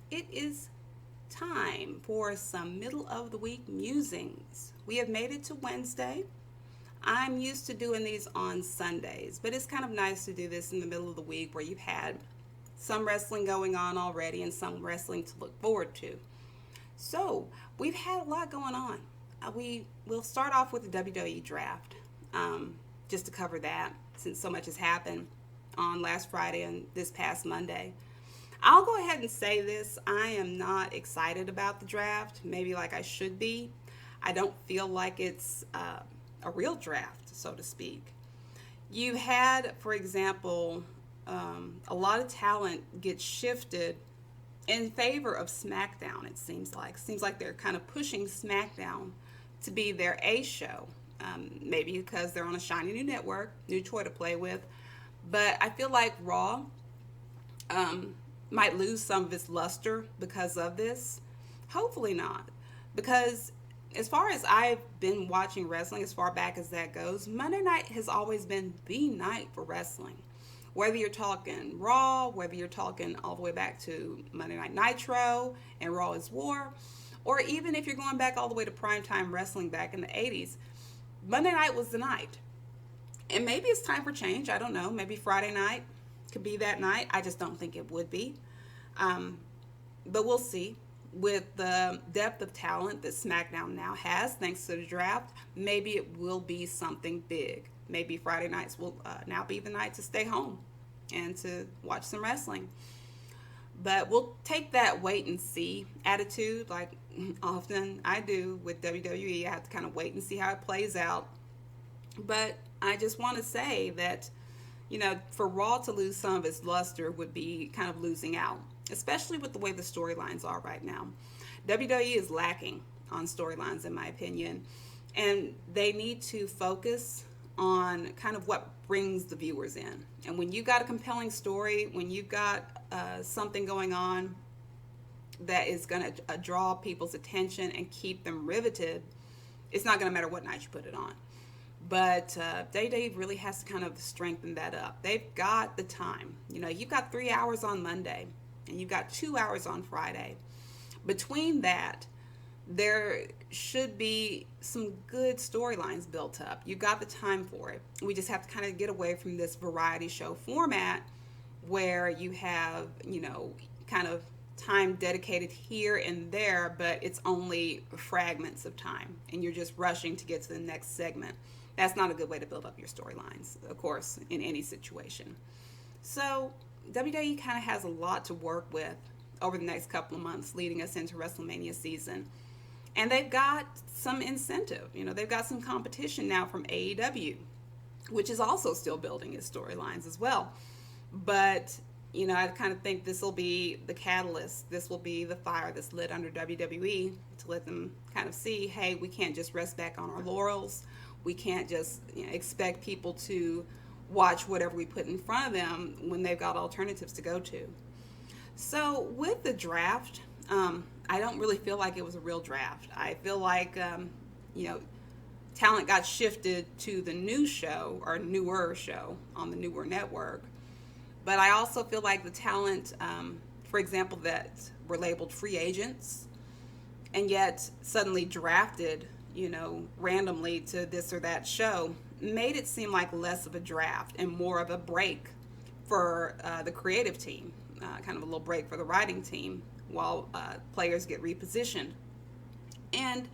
It is time for some middle of the week musings. We have made it to Wednesday. I'm used to doing these on Sundays, but it's kind of nice to do this in the middle of the week where you've had some wrestling going on already and some wrestling to look forward to. So, we've had a lot going on. Will start off with the WWE draft, just to cover that since so much has happened on last Friday and this past Monday. I'll go ahead and say this. I am not excited about the draft, maybe like I should be. I don't feel like it's a real draft, so to speak. You had, for example, a lot of talent get shifted in favor of SmackDown, it seems like. Seems like they're kind of pushing SmackDown to be their A show. Maybe because they're on a shiny new network, new toy to play with. But I feel like Raw um, might lose some of its luster because of this. Hopefully not. Because as far as I've been watching wrestling, as far back as that goes, Monday night has always been the night for wrestling. Whether you're talking Raw, whether you're talking all the way back to Monday Night Nitro and Raw is War, or even if you're going back all the way to primetime wrestling back in the 80s, Monday night was the night. And maybe it's time for change. I don't know. Maybe Friday night could be that night. I just don't think it would be. Um, but we'll see. With the depth of talent that SmackDown now has, thanks to the draft, maybe it will be something big. Maybe Friday nights will now be the night to stay home and to watch some wrestling. But we'll take that wait and see attitude, like often I do with WWE. I have to kind of wait and see how it plays out. But I just want to say that, for Raw to lose some of its luster would be kind of losing out, especially with the way the storylines are right now. WWE is lacking on storylines, in my opinion, and they need to focus on kind of what brings the viewers in. And when you've got a compelling story, when you've got something going on that is going to draw people's attention and keep them riveted, it's not going to matter what night you put it on. But Day really has to kind of strengthen that up. They've got the time. You've got 3 hours on Monday and you've got 2 hours on Friday. Between that, there should be some good storylines built up. You've got the time for it. We just have to kind of get away from this variety show format where you have, kind of time dedicated here and there, but it's only fragments of time and you're just rushing to get to the next segment. That's not a good way to build up your storylines, of course, in any situation. So WWE kind of has a lot to work with over the next couple of months leading us into WrestleMania season. And they've got some incentive. They've got some competition now from AEW, which is also still building its storylines as well. But, I kind of think this will be the catalyst. This will be the fire that's lit under WWE to let them kind of see, hey, we can't just rest back on our laurels. We can't just expect people to watch whatever we put in front of them when they've got alternatives to go to. So with the draft, I don't really feel like it was a real draft. I feel like, talent got shifted to the new show or newer show on the newer network. But I also feel like the talent, for example, that were labeled free agents and yet suddenly drafted, randomly to this or that show, made it seem like less of a draft and more of a break for the creative team, kind of a little break for the writing team while players get repositioned. And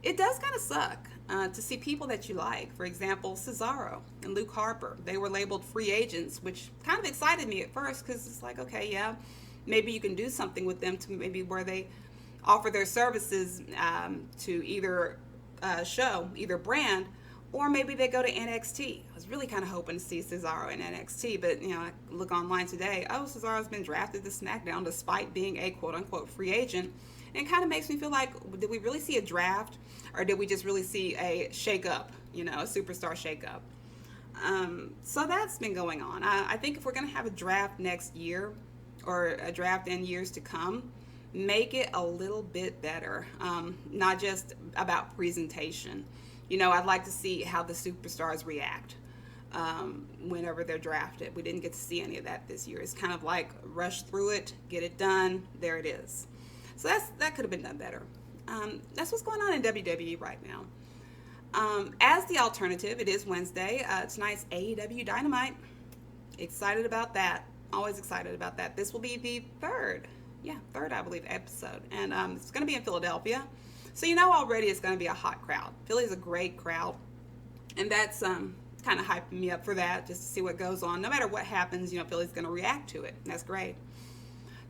it does kind of suck to see people that you like. For example, Cesaro and Luke Harper. They were labeled free agents, which kind of excited me at first because it's like, okay, yeah, maybe you can do something with them to maybe where they offer their services to either show, either brand, or maybe they go to NXT. I was really kind of hoping to see Cesaro in NXT, but I look online today. Oh, Cesaro's been drafted to SmackDown despite being a quote-unquote free agent. And it kind of makes me feel like, did we really see a draft, or did we just really see a shake-up, a superstar shake-up? So that's been going on. I think if we're going to have a draft next year, or a draft in years to come, make it a little bit better, not just about presentation. I'd like to see how the superstars react. whenever they're drafted. We didn't get to see any of that this year. It's kind of like rush through it, get it done, there it is. So that could have been done better. That's what's going on in WWE right now. As the alternative, it is Wednesday. Tonight's AEW Dynamite. Excited about that. Always excited about that. This will be the third, I believe, episode. And it's going to be in Philadelphia. So you know already it's going to be a hot crowd. Philly's a great crowd. And that's kind of hyping me up for that, just to see what goes on. No matter what happens, Philly's going to react to it. That's great.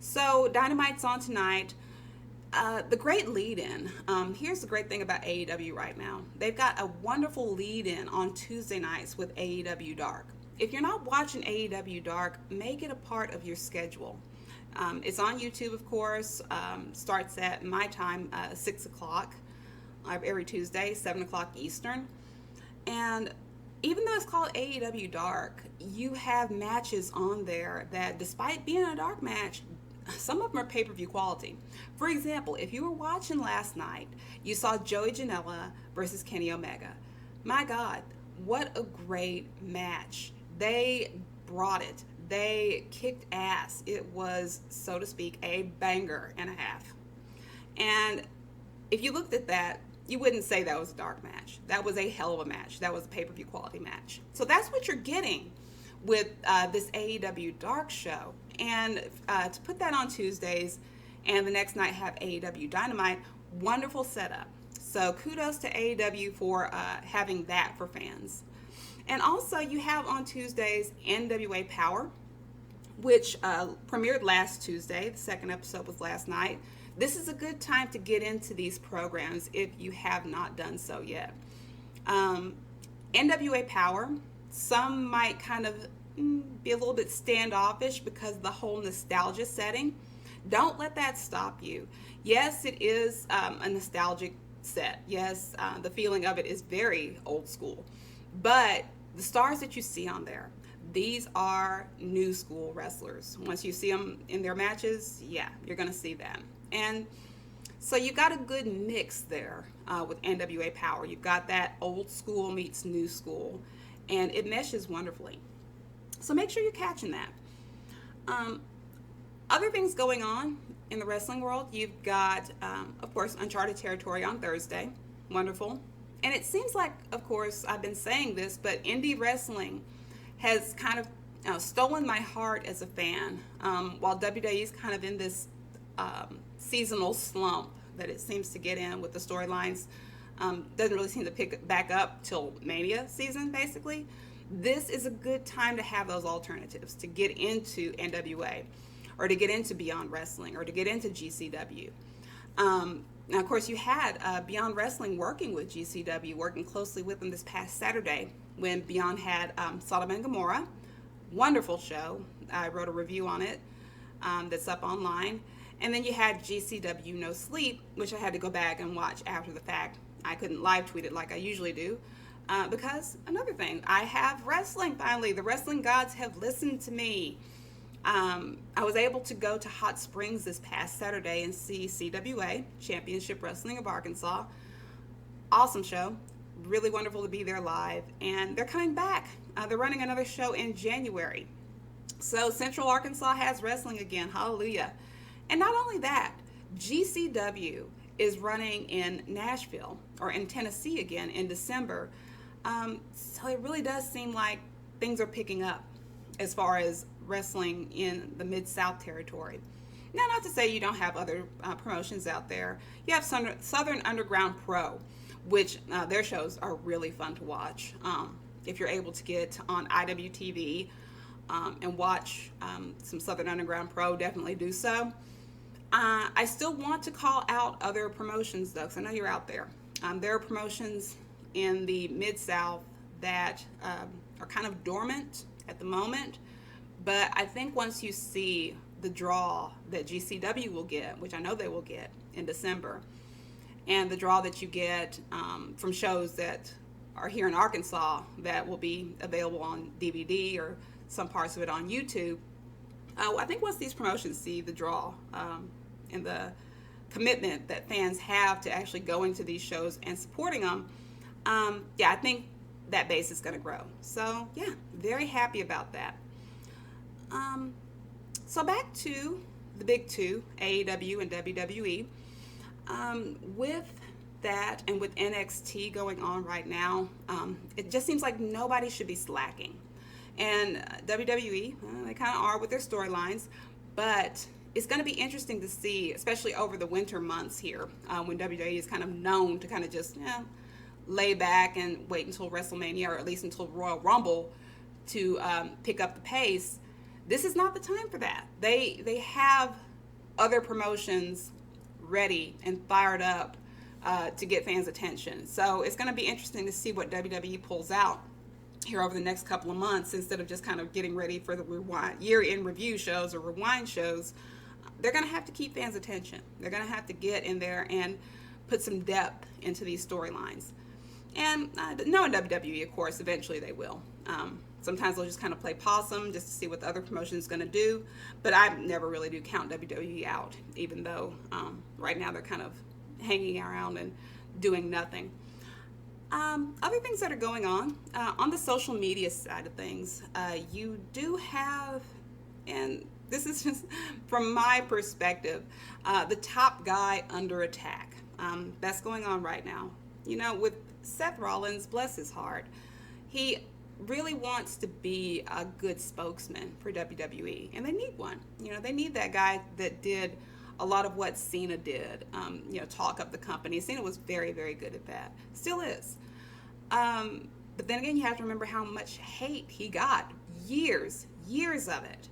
So Dynamite's on tonight. The great lead-in. Here's the great thing about AEW right now. They've got a wonderful lead-in on Tuesday nights with AEW Dark. If you're not watching AEW Dark, make it a part of your schedule. It's on YouTube, of course. Starts at my time, 6 o'clock every Tuesday, 7 o'clock Eastern. And even though it's called AEW Dark, you have matches on there that, despite being a dark match, some of them are pay-per-view quality. For example, if you were watching last night, you saw Joey Janela versus Kenny Omega. My God, what a great match. They brought it. They kicked ass. It was, so to speak, a banger and a half. And if you looked at that, you wouldn't say that was a dark match. That was a hell of a match. That was a pay-per-view quality match. So that's what you're getting with this AEW Dark show. And to put that on Tuesdays and the next night have AEW Dynamite, wonderful setup. So kudos to AEW for having that for fans. And also you have on Tuesdays NWA Power, which premiered last Tuesday. The second episode was last night. This is a good time to get into these programs if you have not done so yet. NWA Power, some might kind of be a little bit standoffish because of the whole nostalgia setting. Don't let that stop you. Yes, it is a nostalgic set. Yes, the feeling of it is very old school. But the stars that you see on there, these are new school wrestlers. Once you see them in their matches, you're going to see them. And so you got a good mix there with NWA Power. You've got that old school meets new school, and it meshes wonderfully. So make sure you're catching that. Other things going on in the wrestling world, you've got, of course, Uncharted Territory on Thursday. Wonderful. And it seems like, of course, I've been saying this, but indie wrestling has kind of stolen my heart as a fan, while WWE is kind of in this seasonal slump that it seems to get in with the storylines. Doesn't really seem to pick back up till Mania season, basically. This is a good time to have those alternatives, to get into NWA, or to get into Beyond Wrestling, or to get into GCW. Now, of course, you had Beyond Wrestling working with GCW, working closely with them this past Saturday when Beyond had Sodom and Gomorrah. Wonderful show. I wrote a review on it that's up online. And then you had GCW No Sleep, which I had to go back and watch after the fact. I couldn't live tweet it like I usually do. Because another thing, I have wrestling finally. The wrestling gods have listened to me. I was able to go to Hot Springs this past Saturday and see CWA, Championship Wrestling of Arkansas. Awesome show. Really wonderful to be there live. And they're coming back. They're running another show in January. So Central Arkansas has wrestling again. Hallelujah. And not only that, GCW is running in Nashville, or in Tennessee again in December. So it really does seem like things are picking up as far as wrestling in the Mid-South territory. Now, not to say you don't have other promotions out there. You have Southern Underground Pro, which their shows are really fun to watch. If you're able to get on IWTV and watch some Southern Underground Pro, definitely do so. I still want to call out other promotions, though, because I know you're out there. There are promotions in the Mid-South that are kind of dormant at the moment, but I think once you see the draw that GCW will get, which I know they will get in December, and the draw that you get from shows that are here in Arkansas that will be available on DVD or some parts of it on YouTube, I think once these promotions see the draw and the commitment that fans have to actually going to these shows and supporting them, I think that base is going to grow. So yeah, very happy about that. So back to the big two, AEW and WWE. With that and with NXT going on right now, it just seems like nobody should be slacking. And WWE, they kind of are with their storylines, but it's going to be interesting to see, especially over the winter months here, when WWE is kind of known to kind of just lay back and wait until WrestleMania, or at least until Royal Rumble, to pick up the pace. This is not the time for that. They have other promotions ready and fired up to get fans' attention. So it's going to be interesting to see what WWE pulls out here over the next couple of months, instead of just kind of getting ready for the year-end review shows or rewind shows. They're going to have to keep fans' attention. They're going to have to get in there and put some depth into these storylines. And knowing WWE, of course, eventually they will. Sometimes they'll just kind of play possum just to see what the other promotion is going to do. But I never really do count WWE out, even though right now they're kind of hanging around and doing nothing. Other things that are going on the social media side of things, you do have, and this is just from my perspective, the top guy under attack. That's going on right now. With Seth Rollins, bless his heart, he really wants to be a good spokesman for WWE, and they need one. They need that guy that did a lot of what Cena did, talk up the company. Cena was very, very good at that. Still is. But then again, you have to remember how much hate he got. Years of it.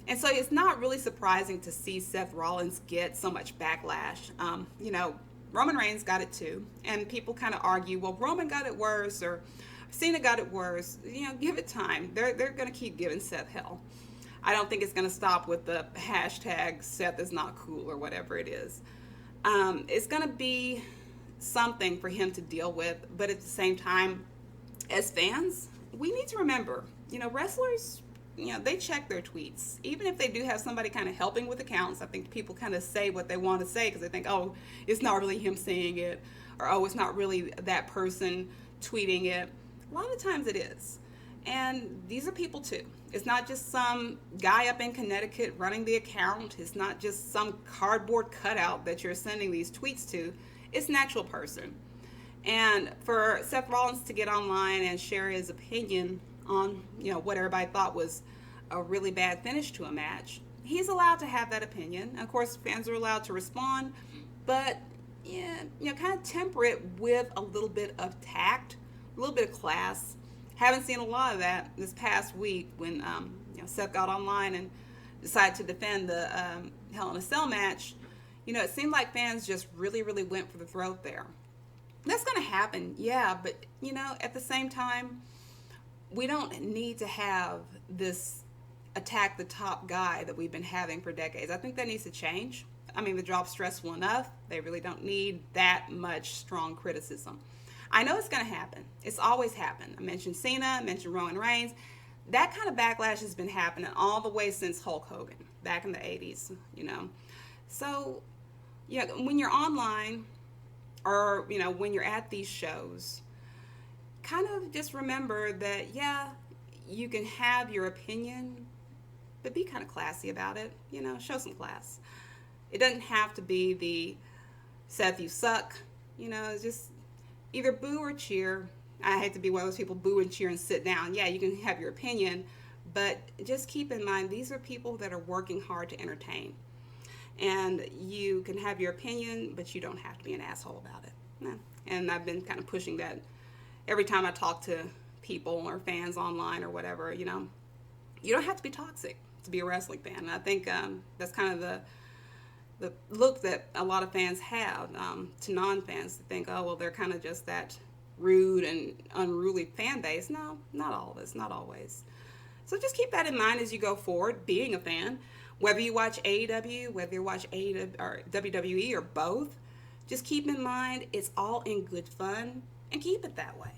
And so it's not really surprising to see Seth Rollins get so much backlash. Roman Reigns got it too. And people kind of argue, well, Roman got it worse, or Cena got it worse. Give it time. They're going to keep giving Seth hell. I don't think it's going to stop with the hashtag Seth is not cool or whatever it is. It's going to be something for him to deal with, but at the same time, as fans, we need to remember, wrestlers, they check their tweets. Even if they do have somebody kind of helping with accounts, I think people kind of say what they want to say because they think, oh, it's not really him saying it, or oh, it's not really that person tweeting it. A lot of times it is. And these are people too. It's not just some guy up in Connecticut running the account. It's not just some cardboard cutout that you're sending these tweets to. It's an actual person. And for Seth Rollins to get online and share his opinion on, what everybody thought was a really bad finish to a match, he's allowed to have that opinion. Of course, fans are allowed to respond, but kind of temper it with a little bit of tact, a little bit of class. Haven't seen a lot of that this past week when Seth got online and decided to defend the Hell in a Cell match. It seemed like fans just really, really went for the throat there. That's going to happen, yeah, but, at the same time, we don't need to have this attack the top guy that we've been having for decades. I think that needs to change. I mean, the job's stressful enough. They really don't need that much strong criticism. I know it's going to happen. It's always happened. I mentioned Cena, I mentioned Roman Reigns. That kind of backlash has been happening all the way since Hulk Hogan, back in the 80s, So, when you're online or, when you're at these shows, kind of just remember that, you can have your opinion, but be kind of classy about it, show some class. It doesn't have to be the Seth, you suck, just either boo or cheer. I hate to be one of those people, boo and cheer and sit down. Yeah, you can have your opinion, but just keep in mind, these are people that are working hard to entertain. And you can have your opinion, but you don't have to be an asshole about it. No. And I've been kind of pushing that every time I talk to people or fans online or whatever, you don't have to be toxic to be a wrestling fan. And I think that's kind of the look that a lot of fans have to non-fans, to think, oh, well, they're kind of just that rude and unruly fan base. No, not all of us, not always. So just keep that in mind as you go forward, being a fan. Whether you watch AEW, whether you watch AEW or WWE or both, just keep in mind it's all in good fun, and keep it that way.